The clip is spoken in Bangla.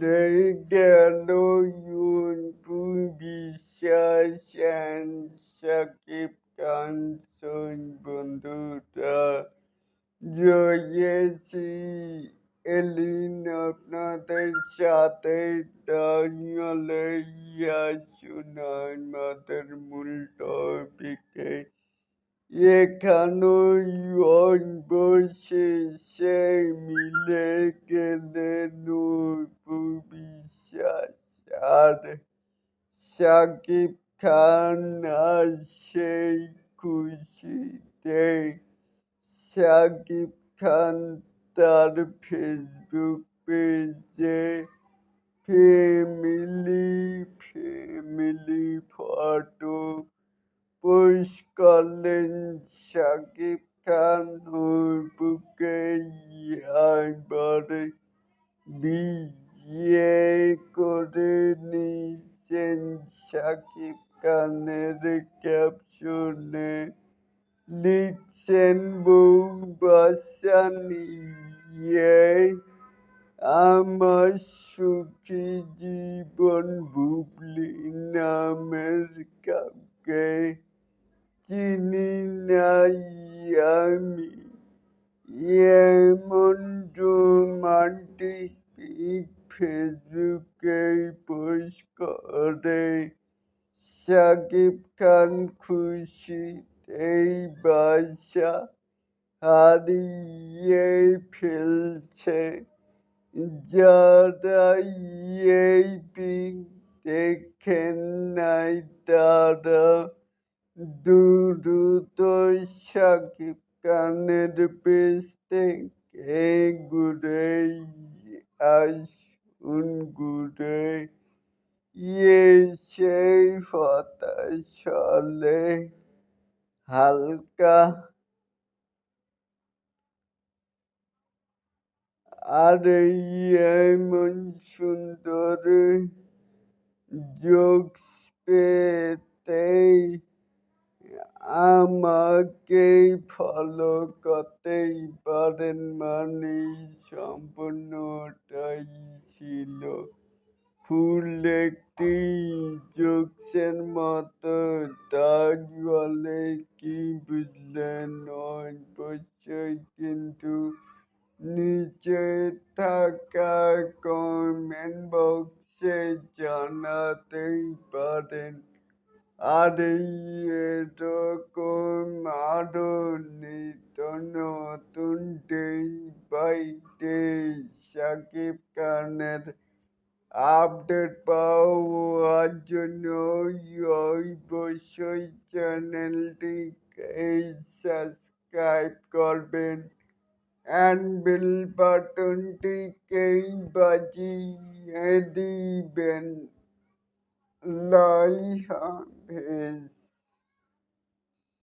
ভুলে গেল ইউনপুর বিশ্বাস অ্যান্ড সাকিব কাঞ্চন বন্ধুরা জয়েছি এলিন আপনাদের সাথে তাহলে আসুন আমাদের মূল টপিকে এখানেই অবশেষে মিলে গেলেন অপু বিশ্বাস আর সাকিব খান আর সেই খুশিতে সাকিব খান তার ফেসবুক পেজে ফ্যামিলি ফটো পোস্ট করলেন। সাকিব খান অপুকে এবারে বিয়ে করে নিয়েছেন। সাকিব খানের ক্যাপশনে লিখছেন বউ বাচ্চা নিয়ে আমার সুখী জীবন বুবলি নামের কাউকে চিনি নাই আমি। এমন রোমান্টিক পিক ফেসবুকে পোস্ট করে সাকিব খান খুশিতেই বাসা হারিয়ে ফেলছে। যারা এই পিক দেখেন নাই তারা দ্রুত সাকিব খানের পেজ থেকে ঘুরে আসুন। ঘুরে এসে হতাশ হলে হালকা আর এমন সুন্দর জোকস পেতে আমাকে ফলো করতেই পারেন। মানে সম্পূর্ণটাই ছিল ফুল একটি জোকসের মতো। তাহলে কি বুঝলেন অবশ্যই কিন্তু নিচে থাকা কমেন্ট বক্সে জানাতেই পারেন। আর এরকম আরো নিত্য নতুন ডে বাই ডে সাকিব খানের আপডেট পাওয়ার জন্য অবশ্যই চ্যানেলটিকে সাবস্ক্রাইব করবেন অ্যান্ড বেল বাটনটিকে বাজিয়ে দিবেন। আল্লাহ হাফেজ।